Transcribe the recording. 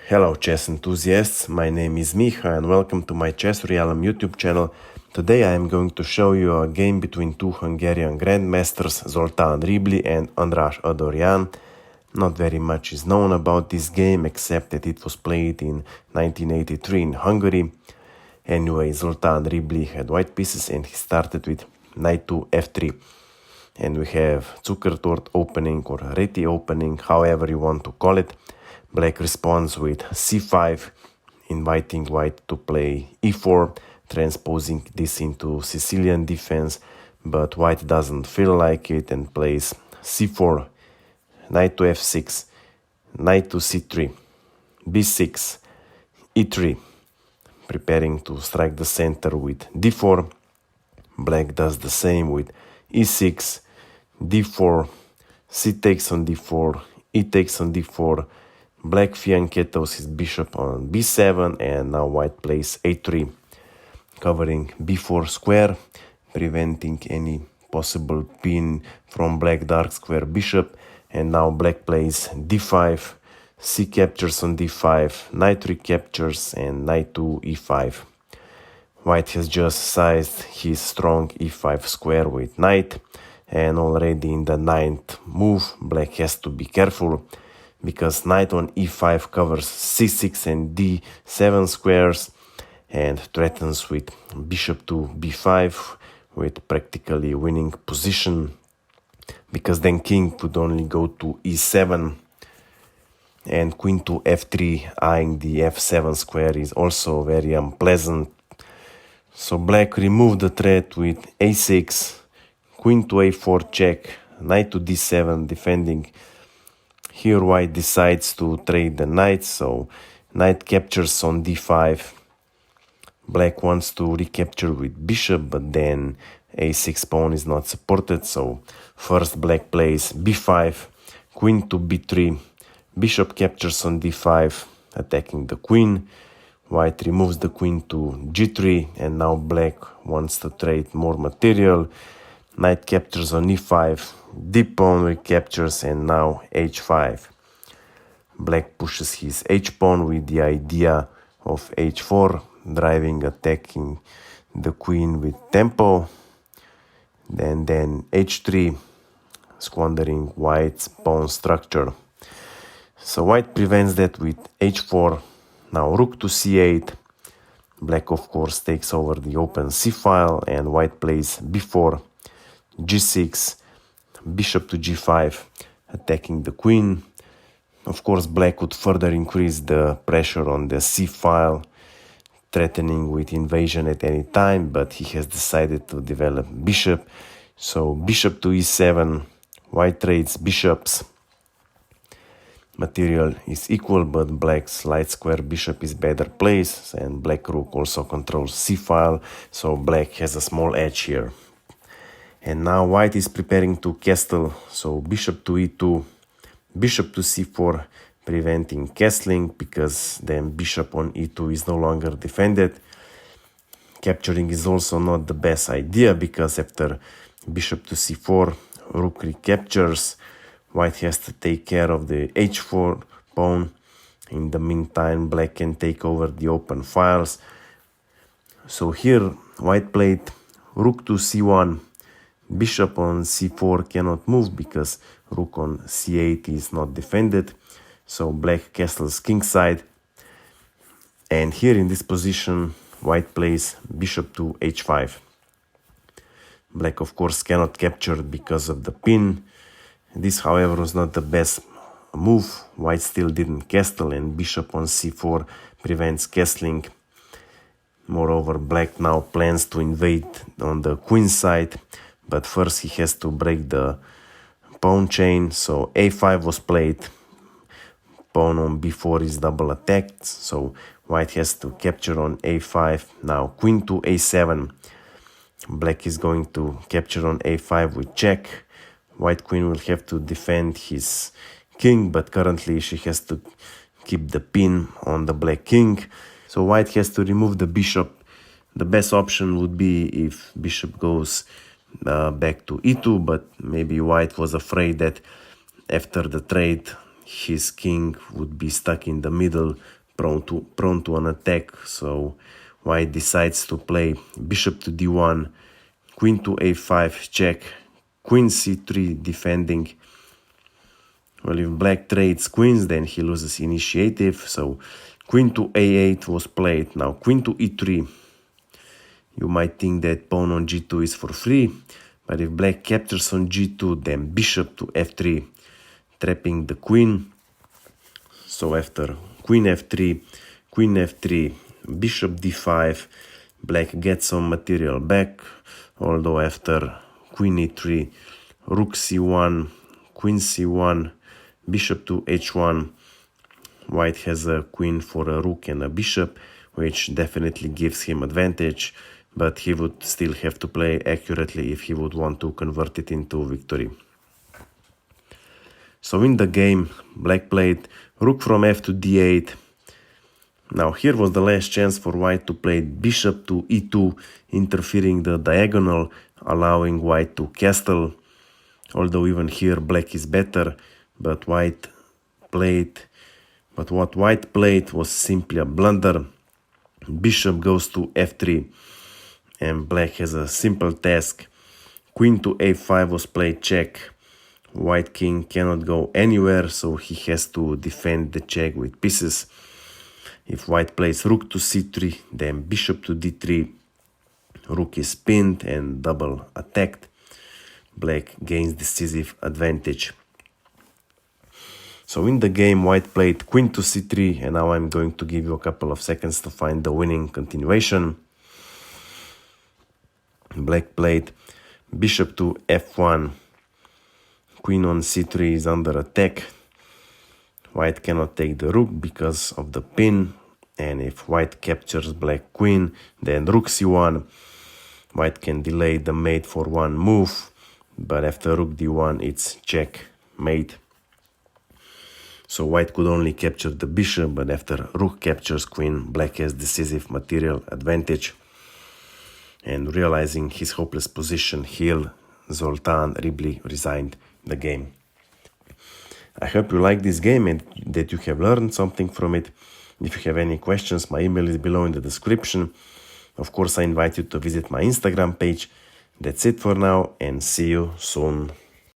Hello chess enthusiasts, my name is Miha and welcome to my Chess Realm YouTube channel. Today I am going to show you a game between two Hungarian grandmasters, Zoltán Ribli and András Adorján. Not very much is known about this game except that it was played in 1983 in Hungary. Anyway, Zoltán Ribli had white pieces and he started with knight to f3. And we have Zukertort opening or Reti opening, however you want to call it. Black responds with c5, inviting white to play e4, transposing this into Sicilian defense, but white doesn't feel like it and plays c4, knight to f6, knight to c3, b6, e3, preparing to strike the center with d4. Black does the same with e6, d4, c takes on d4, e takes on d4, Black fianchettos his bishop on b7 and now white plays a3, covering b4 square, preventing any possible pin from black dark square bishop, and now black plays d5, c captures on d5, knight recaptures and knight to e5. White has just sized his strong e5 square with knight, and already in the ninth move black has to be careful, because knight on e5 covers c6 and d7 squares and threatens with bishop to b5 with practically winning position, because then king would only go to e7 and queen to f3 eyeing the f7 square is also very unpleasant. So black removed the threat with a6, queen to a4 check, knight to d7 defending. Here white decides to trade the knight, so knight captures on d5. Black wants to recapture with bishop, but then a6 pawn is not supported, so first black plays b5, queen to b3, bishop captures on d5, attacking the queen. White removes the queen to g3, and now black wants to trade more material. Knight captures on e5, d-pawn recaptures, and now h5. Black pushes his h-pawn with the idea of h4, driving, attacking the queen with tempo. Then h3, squandering white's pawn structure. So white prevents that with h4. Now rook to c8. Black of course takes over the open c-file and white plays b4, g6, bishop to g5, attacking the queen. Of course, black would further increase the pressure on the c-file, threatening with invasion at any time, but he has decided to develop bishop. So bishop to e7, white trades bishops. Material is equal, but black's light square bishop is better placed, and black rook also controls c-file, so black has a small edge here. And now white is preparing to castle, so bishop to e2, bishop to c4, preventing castling, because then bishop on e2 is no longer defended. Capturing is also not the best idea, because after bishop to c4, rook recaptures. White has to take care of the h4 pawn. In the meantime, black can take over the open files. So here white played rook to c1, bishop on c4 cannot move because rook on c8 is not defended, so black castles kingside. And here in this position white plays bishop to h5. Black of course cannot capture because of the pin. This however was not the best move. White still didn't castle, and bishop on c4 prevents castling. Moreover, black now plans to invade on the queen side, but first he has to break the pawn chain, so a5 was played. Pawn on b4 is double attacked, so white has to capture on a5. Now queen to a7. Black is going to capture on a5 with check. White queen will have to defend his king, but currently she has to keep the pin on the black king. So white has to remove the bishop. The best option would be if bishop goes back to e2, but maybe white was afraid that after the trade his king would be stuck in the middle, prone to an attack. So white decides to play bishop to d1, queen to a5 check, queen c3 defending. Well, if black trades queens, then he loses initiative. So queen to a8 was played. Now queen to e3. You might think that pawn on g2 is for free, but if black captures on g2, then bishop to f3, trapping the queen. So after queen f3, bishop d5, black gets some material back, although after queen e3, rook c1, queen c1, bishop to h1, white has a queen for a rook and a bishop, which definitely gives him advantage, but he would still have to play accurately if he would want to convert it into victory. So in the game, black played rook from f to d8. Now here was the last chance for white to play bishop to e2, interfering the diagonal, allowing white to castle. Although even here black is better, but what white played was simply a blunder. Bishop goes to f3, and black has a simple task. Queen to a5 was played check. White king cannot go anywhere, so he has to defend the check with pieces. If white plays rook to c3, then bishop to d3, rook is pinned and double attacked. Black gains decisive advantage. So in the game, white played queen to c3, and now I'm going to give you a couple of seconds to find the winning continuation. Black played bishop to f1, queen on c3 is under attack. White cannot take the rook because of the pin, and if white captures black queen, then rook c1. White can delay the mate for one move, but after rook d1 it's checkmate. So white could only capture the bishop, but after rook captures queen, black has decisive material advantage. And realizing his hopeless position, Zoltan Ribli resigned the game. I hope you like this game and that you have learned something from it. If you have any questions, my email is below in the description. Of course, I invite you to visit my Instagram page. That's it for now, and see you soon.